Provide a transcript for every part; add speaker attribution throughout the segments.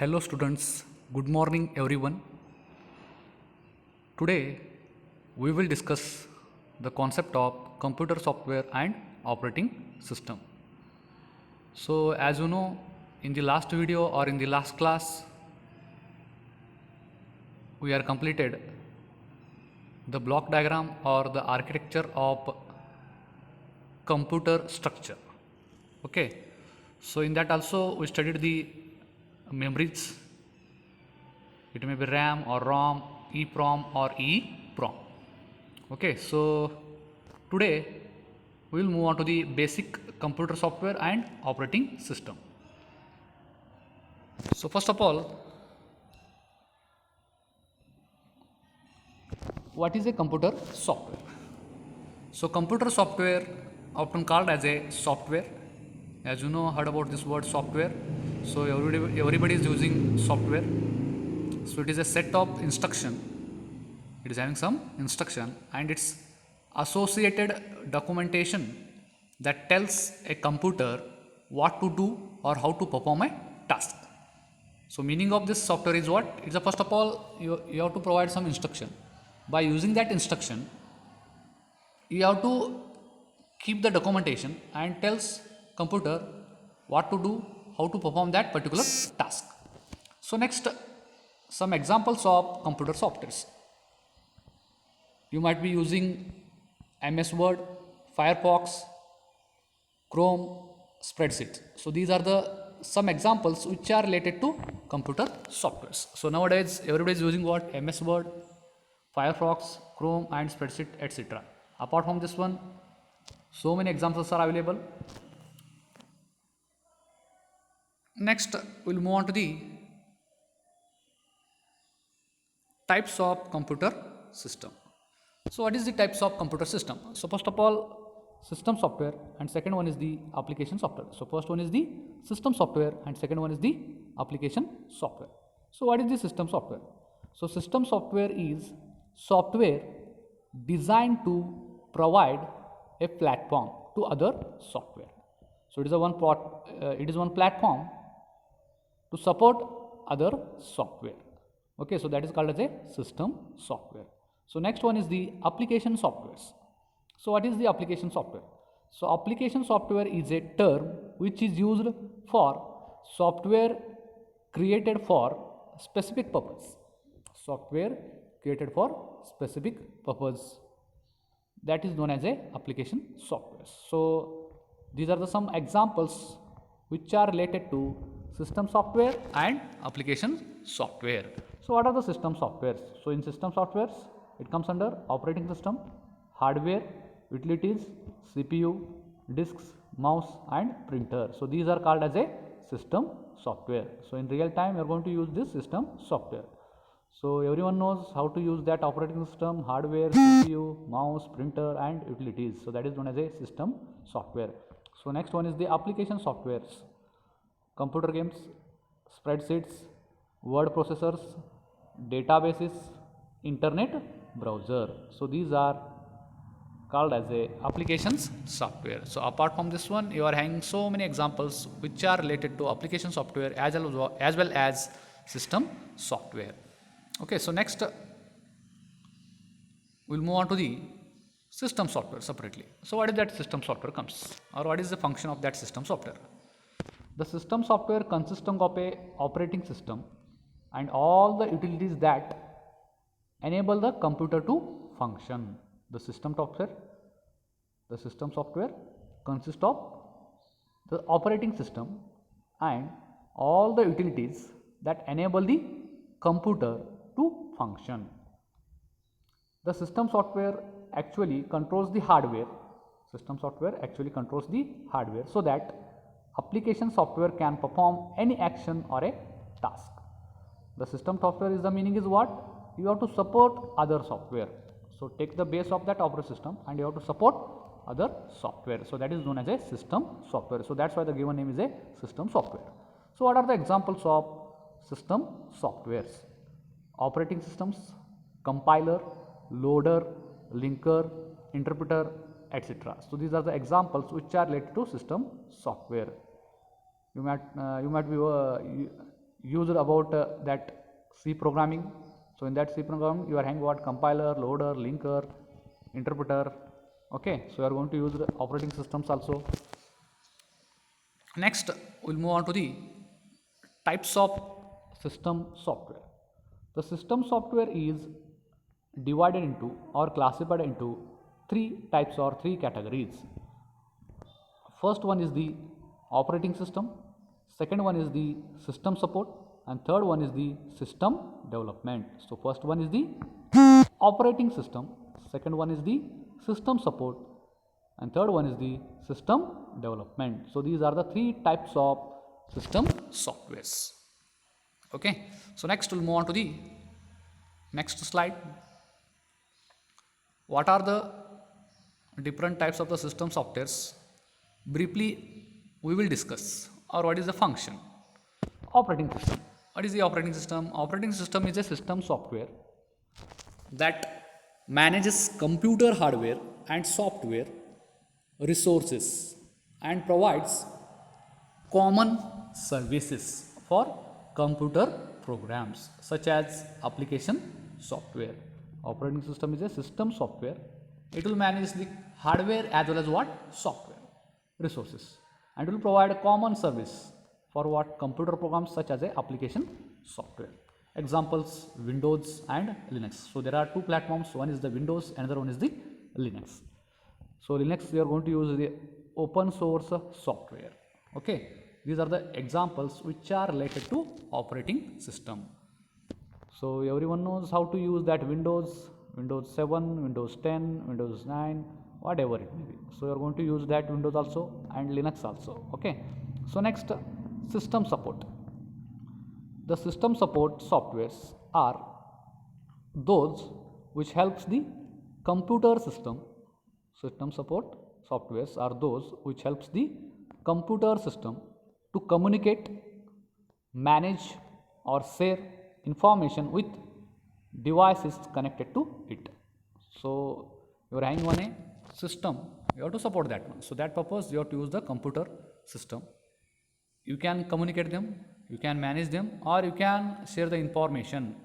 Speaker 1: Hello students, good morning everyone. Today we will discuss the concept of computer software and operating system. So as you know, in the last video or in the last class we are completed the block diagram or the architecture of computer structure. Okay, so in that also we studied the memories. It may be RAM or ROM, EEPROM or EEPROM. Okay, so today we will move on to the basic computer software and operating system. So first of all, what is a computer software? So computer software, often called as a software, as you know, heard about this word software. So everybody is using software. So it is a set of instruction. It is having some instruction and its associated documentation that tells a computer what to do or how to perform a task. So meaning of this software is what? It's a first of all you have to provide some instruction. By using that instruction, you have to keep the documentation and tells computer what to do, how to perform that particular task. So next, some examples of computer softwares. You might be using MS Word, Firefox, Chrome, spreadsheet. So these are the some examples which are related to computer softwares. So nowadays everybody is using what? MS Word, Firefox, Chrome and spreadsheet, etc. Apart from this one, so many examples are available. Next, we'll move on to the types of computer system. So what is the types of computer system? So first of all, system software and second one is the application software. So first one is the system software and second one is the application software. So what is the system software? So system software is software designed to provide a platform to other software. So it is one platform to support other software. Okay, so that is called as a system software. So next one is the application softwares. So what is the application software? So application software is a term which is used for software created for specific purpose. Software created for specific purpose, that is known as a application software. So these are the some examples which are related to system software and application software. So what are the system softwares? So in system softwares, it comes under operating system, hardware, utilities, CPU, disks, mouse and printer. So these are called as a system software. So in real time you are going to use this system software. So everyone knows how to use that operating system, hardware, CPU, mouse, printer and utilities. So that is known as a system software. So next one is the application softwares. Computer games, spreadsheets, word processors, databases, internet browser. So these are called as a applications software. So apart from this one, you are having so many examples which are related to application software as well as system software. Okay, so next we'll move on to the system software separately. So what is that system software comes, or what is the function of that system software? The system software consists of a operating system and all the utilities that enable the computer to function. The system software consists of the operating system and all the utilities that enable the computer to function. The system software actually controls the hardware. System software actually controls the hardware so that application software can perform any action or a task. The system software is the meaning is what? You have to support other software. So take the base of that operating system and you have to support other software. So that is known as a system software. So that's why the given name is a system software. So what are the examples of system softwares? Operating systems, compiler, loader, linker, interpreter, etc. So these are the examples which are related to system software. You might be used about that C programming. So in that C program you are having what? Compiler, loader, linker, interpreter. Okay, so you are going to use the operating systems also. Next we'll move on to the types of system software. The system software is divided into or classified into three types or three categories. First one is the operating system, second one is the system support, and third one is the system development. So first one is the operating system, second one is the system support, and third one is the system development. So these are the three types of system softwares. Okay, so next we'll move on to the next slide. What are the different types of the system softwares? Briefly we will discuss. Or what is the function? Operating system. What is the operating system? Operating system is a system software that manages computer hardware and software resources and provides common services for computer programs such as application software. Operating system is a system software. It will manage the hardware as well as what? Software resources, and will provide a common service for what? Computer programs such as a application software. Examples: Windows and Linux. So there are two platforms, one is the Windows, another one is the Linux. So Linux, we are going to use the open source software. Okay, these are the examples which are related to operating system. So everyone knows how to use that Windows 7, Windows 10, Windows 9, whatever it may be. So you are going to use that Windows also and Linux also. Okay, so next, system support. The system support softwares are those which helps the computer system. System support softwares are those which helps the computer system to communicate, manage or share information with devices connected to it. So you are having one a system, you have to support that one. So that purpose you have to use the computer system. You can communicate them, you can manage them, or you can share the information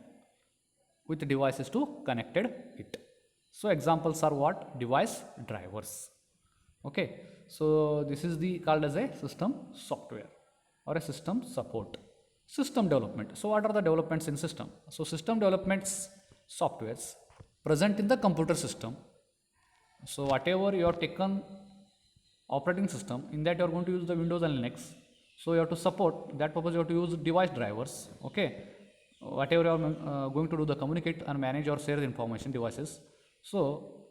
Speaker 1: with the devices to connected it. So examples are what? Device drivers. Okay, so this is the called as a system software or a system support. System development. So what are the developments in system? So system developments softwares present in the computer system. So whatever you have taken operating system, in that you are going to use the Windows and Linux. So you have to support that purpose, you have to use device drivers. Okay, whatever you are going to do the communicate and manage or share the information devices. So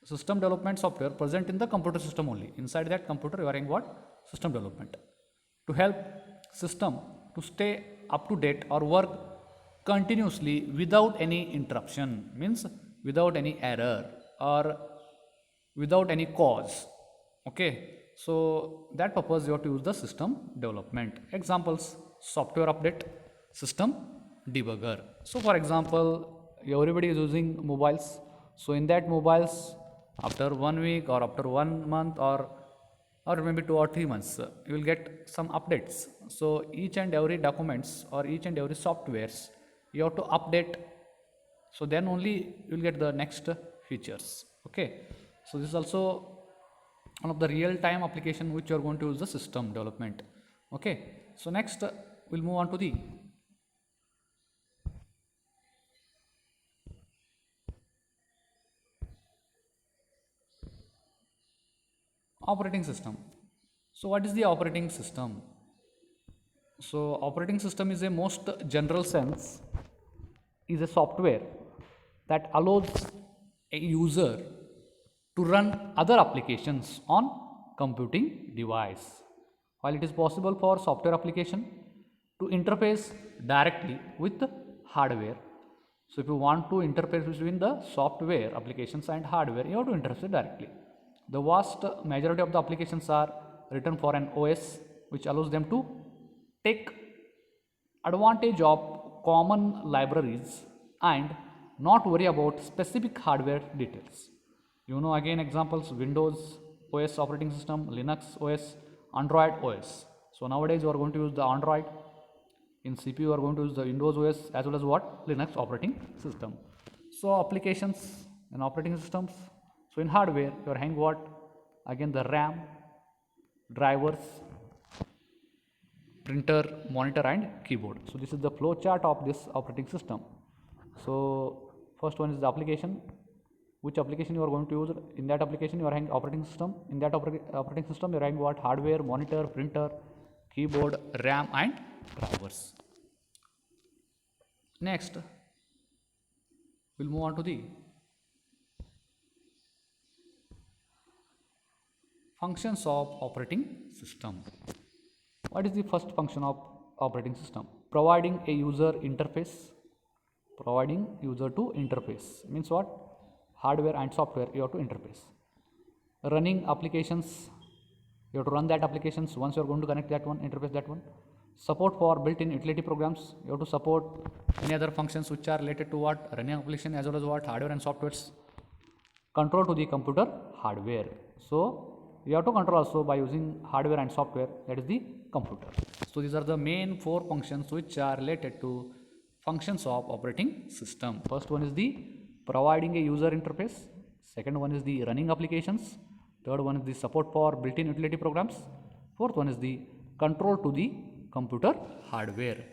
Speaker 1: system development software present in the computer system only. Inside that computer you are in what? System development. To help system to stay up to date or work continuously without any interruption, means without any error or without any cause. Okay, so that purpose you have to use the system development. Examples: software update, system debugger. So for example, everybody is using mobiles. So in that mobiles, after 1 week or after 1 month or maybe 2 or 3 months, you will get some updates. So each and every documents or each and every softwares you have to update. So then only you will get the next features. Okay, so this is also one of the real time application which you are going to use the system development. Okay, so next we'll move on to the operating system. So what is the operating system? So operating system is a most general sense is a software that allows a user to run other applications on computing device. While it is possible for software application to interface directly with the hardware. So if you want to interface between the software applications and hardware, you have to interface directly. The vast majority of the applications are written for an OS which allows them to take advantage of common libraries and not worry about specific hardware details. You know, again examples: Windows OS operating system, Linux OS, Android OS. So nowadays you are going to use the Android. In CPU you are going to use the Windows OS as well as what? Linux operating system. So applications and operating systems. So in hardware you are having what? Again the RAM, drivers, printer, monitor and keyboard. So this is the flow chart of this operating system. So first one is the application. Which application you are going to use? In that application you are having operating system. In that operating system you are having what? Hardware, monitor, printer, keyboard, RAM and drivers. Next we'll move on to the functions of operating system. What is the first function of operating system? Providing a user interface. Providing user to interface means what? Hardware and software you have to interface. Running applications, you have to run that applications. Once you are going to connect that one, interface that one. Support for built-in utility programs, you have to support any other functions which are related to what? Running application as well as what? Hardware and softwares. Control to the computer hardware. So you have to control also by using hardware and software, that is the computer. So these are the main 4 functions which are related to functions of operating system. First one is the providing a user interface. Second one is the running applications. Third one is the support for built-in utility programs. Fourth one is the control to the computer hardware.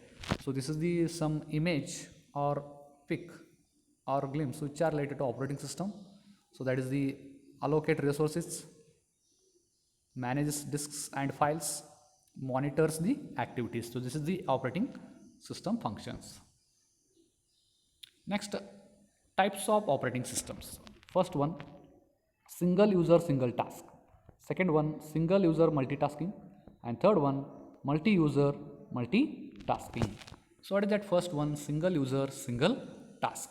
Speaker 1: So this is the some image or pic or glimpse which are related to operating system. So that is the allocate resources, manages disks and files, monitors the activities. So this is the operating system functions. Next, types of operating systems. First one, single user single task. Second one, single user multitasking. And third one, multi-user multitasking. So what is that first one? Single user single task.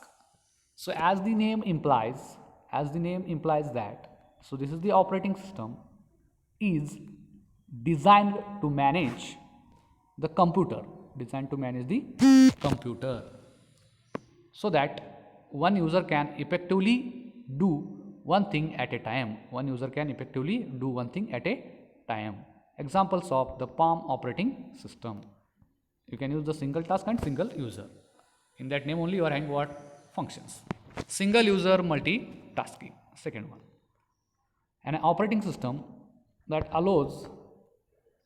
Speaker 1: So as the name implies that, so this is the operating system is designed to manage the computer, so that one user can effectively do one thing at a time. Examples of the Palm operating system. You can use the single task and single user. In that name only you are having what? Functions. Single user multitasking, second one. An operating system that allows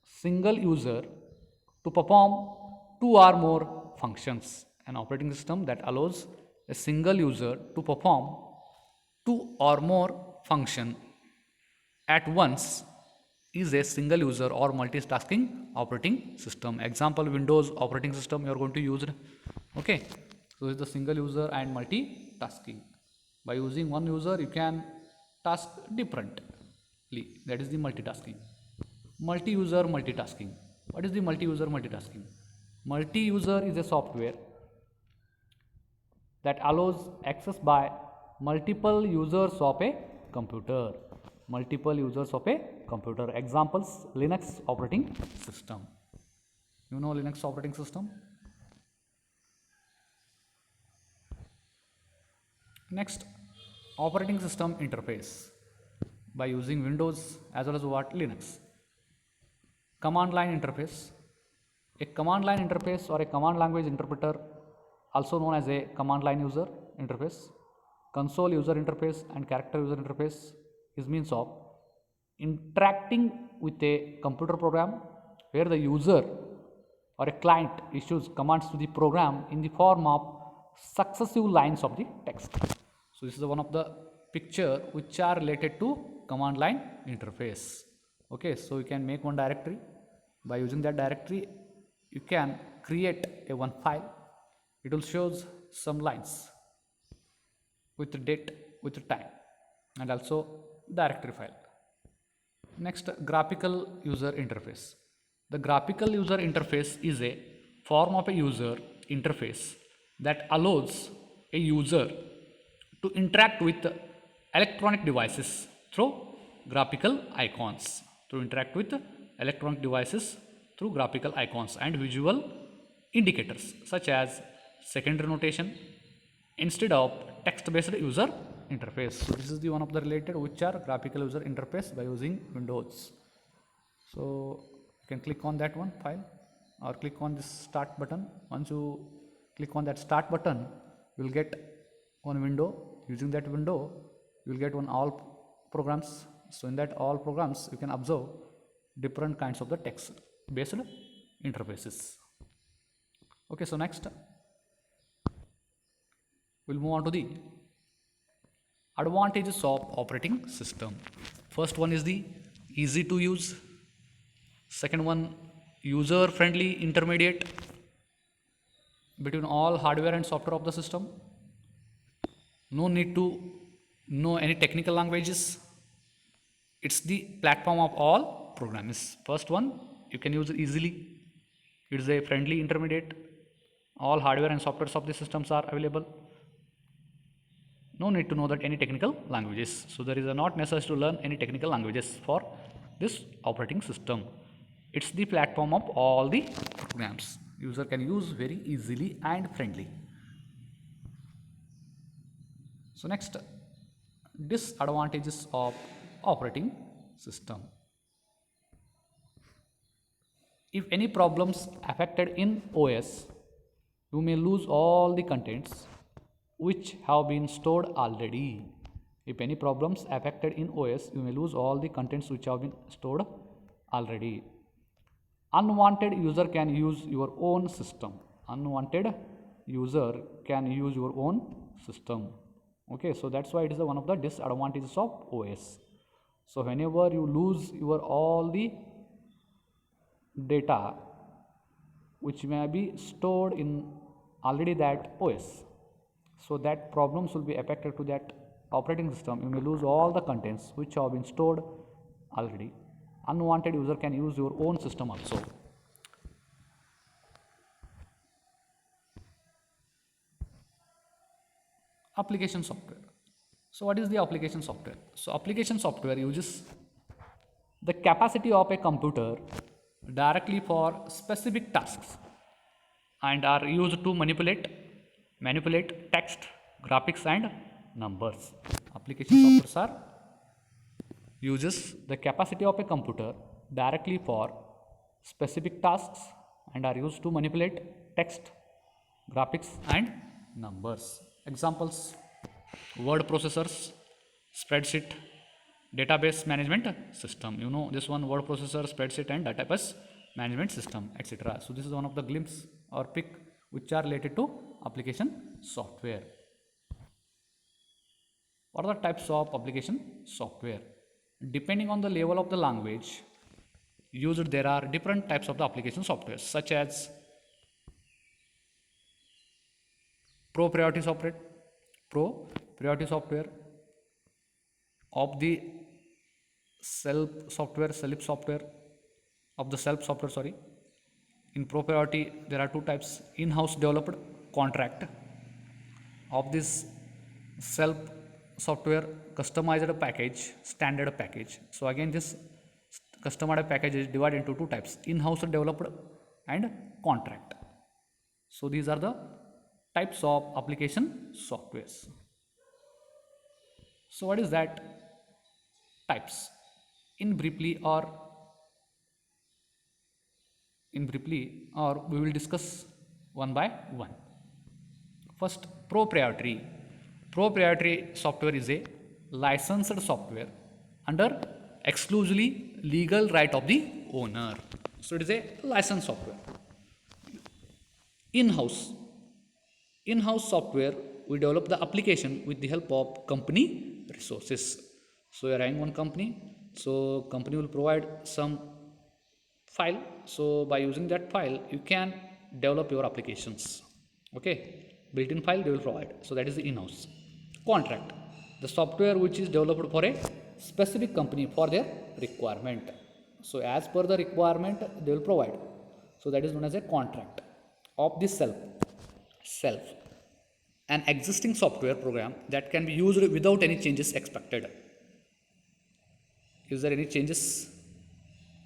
Speaker 1: single user to perform 2 or more functions. An operating system that allows a single user to perform 2 or more function at once is a single user or multitasking operating system. Example, Windows operating system you are going to use. Okay, so it's the single user and multitasking. By using one user you can task differently, that is the multitasking. Multi-user multitasking. What is the multi-user multitasking? Multi-user is a software that allows access by multiple users of a computer. Examples, Linux operating system. You know Linux operating system? Next, operating system interface by using Windows as well as what? Linux. Command line interface. A command line interface or a command language interpreter, also known as a command line user interface. Console user interface and character user interface is means of interacting with a computer program where the user or a client issues commands to the program in the form of successive lines of the text. So this is one of the picture which are related to command line interface. Okay, so you can make one directory. By using that directory you can create a one file. It will shows some lines with the date, with the time, and also directory file. Next, graphical user interface. The graphical user interface is a form of a user interface that allows a user to interact with electronic devices through graphical icons. And visual indicators such as secondary notation instead of text-based user interface. So this is the one of the related which are graphical user interface by using Windows. So you can click on that one file. or click on this start button. Once you click on that start button, you will get one window. Using that window, you will get one all programs. So in that all programs, you can observe different kinds of the text based interfaces. Okay, so next we'll move on to the advantages of operating system. First one is the easy to use. Second one, user friendly intermediate between all hardware and software of the system. No need to know any technical languages. It's the platform of all programs. First one, you can use it easily. It is a friendly intermediate. All hardware and softwares of the systems are available. No need to know that any technical languages. So there is not necessary to learn any technical languages for this operating system. It's the platform of all the programs. User can use very easily and friendly. So next, disadvantages of operating system. If any problems affected in OS, you may lose all the contents which have been stored already. If any problems affected in OS, you may lose all the contents which have been stored already. Unwanted user can use your own system. Unwanted user can use your own system. Okay, so that's why it is one of the disadvantages of OS. So whenever you lose your all the data which may be stored in already that OS, so that problems will be affected to that operating system. You may lose all the contents which have been stored already. Unwanted user can use your own system also. Application software. So what is the application software? So application software uses the capacity of a computer directly for specific tasks and are used to manipulate text, graphics and numbers. Application softwares are uses the capacity of a computer directly for specific tasks and are used to manipulate text, graphics and numbers. Examples: word processors, spreadsheet, database management system. You know this one, word processor, spreadsheet and database management system, etc. So this is one of the glimpse or pick which are related to application software. What are the types of application software? Depending on the level of the language used, there are different types of the application software, such as proprietary software, of the self software, sorry. In proprietary, there are two types: in-house developed, contract. Of this self software, customized package, standard package. So again, this customized package is divided into two types: in-house developed and contract. So these are the types of application softwares. So what is that? Types. In briefly, or we will discuss one by one. First, proprietary. Proprietary software is a licensed software under exclusively legal right of the owner. So it is a licensed software. In-house. In-house software, we develop the application with the help of company resources. So you are running one company, so company will provide some file. So by using that file, you can develop your applications. Okay, built-in file they will provide. So that is the in-house. Contract, the software which is developed for a specific company for their requirement. So as per the requirement they will provide. So that is known as a contract. Of the self, an existing software program that can be used without any changes expected. Is there any changes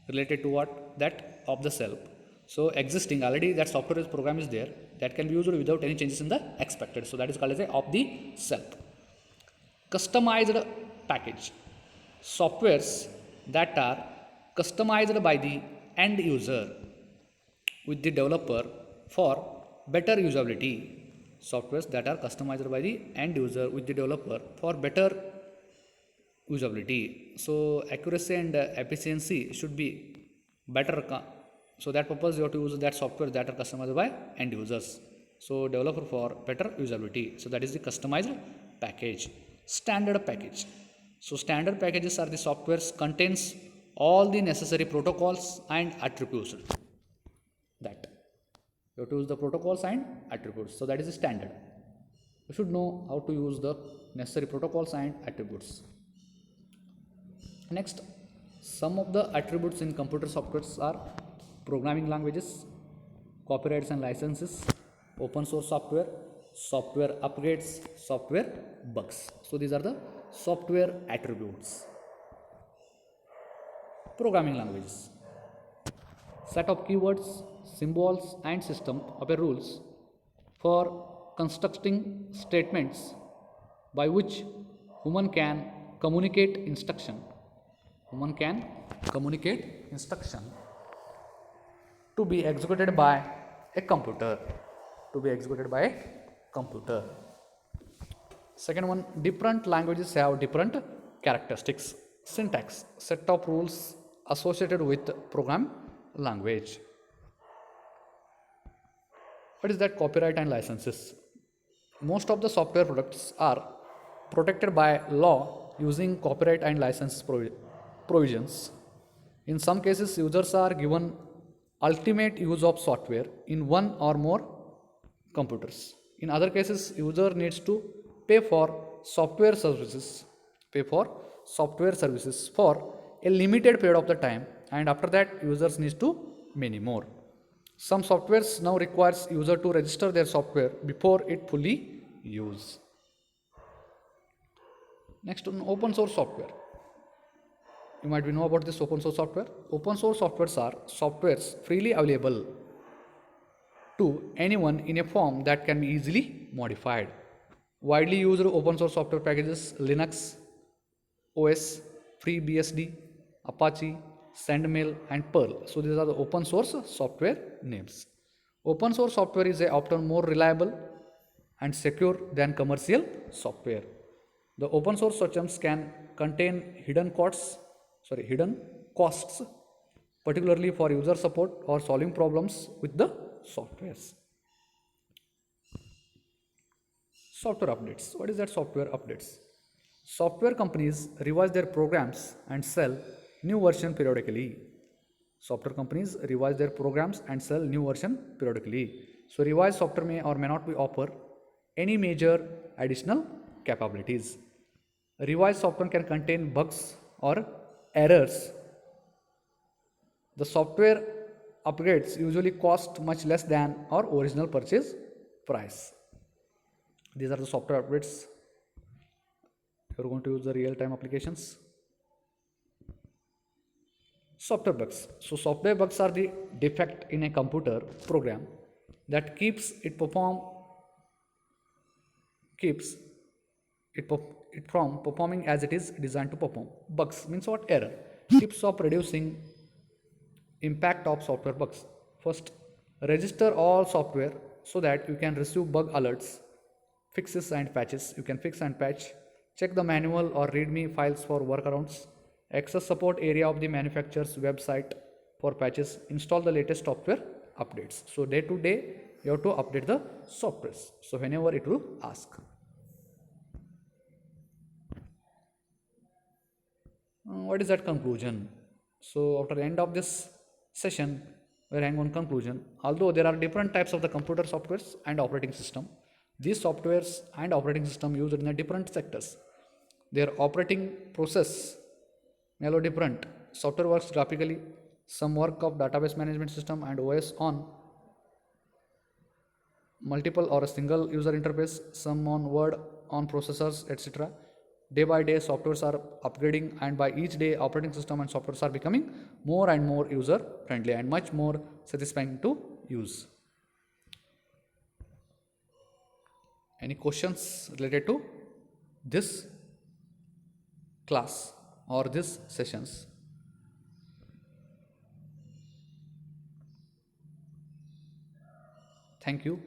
Speaker 1: related to what? That of the self. So existing already that software program is there that can be used without any changes in the expected. So that is called as a of the self. Customized package, softwares that are customized by the end user with the developer for better usability. Softwares that are customized by the end user with the developer for better usability. So accuracy and efficiency should be better. So that purpose you have to use that software that are customized by end users. So developer for better usability. So that is the customized package. Standard package. So standard packages are the softwares contains all the necessary protocols and attributes. That you have to use the protocols and attributes. So that is the standard. You should know how to use the necessary protocols and attributes. Next, some of the attributes in computer softwares are programming languages, copyrights and licenses, open source software, software upgrades, software bugs. So these are the software attributes. Programming languages. Set of keywords, symbols and system of rules for constructing statements by which human can communicate instruction. Human can communicate instruction to be executed by a computer. To be executed by a computer. Second one, different languages have different characteristics. Syntax, set of rules associated with program language. What is that? Copyright and licenses. Most of the software products are protected by law using copyright and license provisions. In some cases, users are given ultimate use of software in one or more computers. In other cases, user needs to pay for software services for a limited period of the time, and after that users needs to many more. Some softwares now requires user to register their software before it fully use. Next, on open source software. You might know about this open source software. Open source softwares are softwares freely available to anyone in a form that can be easily modified. Widely used open source software packages: Linux OS, FreeBSD, Apache, SendMail and Perl. So these are the open source software names. Open source software is often more reliable and secure than commercial software. The open source systems can contain hidden costs, particularly for user support or solving problems with the softwares. Software updates. What is that software updates? Software companies revise their programs and sell new version periodically. Software companies revise their programs and sell new version periodically. So revised software may or may not be offer any major additional capabilities. Revised software can contain bugs or errors. The software upgrades usually cost much less than our original purchase price. These are the software updates. You are going to use the real-time applications. Software bugs. So software bugs are the defect in a computer program that keeps it from performing as it is designed to perform. Bugs means what? Error. Tips of reducing impact of software bugs. First, register all software so that you can receive bug alerts, fixes and patches. You can fix and patch. Check the manual or readme files for workarounds. Access support area of the manufacturer's website for patches. Install the latest software updates. So day to day you have to update the softwares. So whenever it will ask. What is that conclusion? So after the end of this session, we are hanging on conclusion. Although there are different types of the computer softwares and operating system, these softwares and operating system used in the different sectors. Their operating process may be different. Software works graphically. Some work of database management system and OS on multiple or a single user interface. Some on Word, on processors, etc. Day by day, softwares are upgrading, and by each day, operating system and softwares are becoming more and more user friendly and much more satisfying to use. Any questions related to this class or this sessions? Thank you.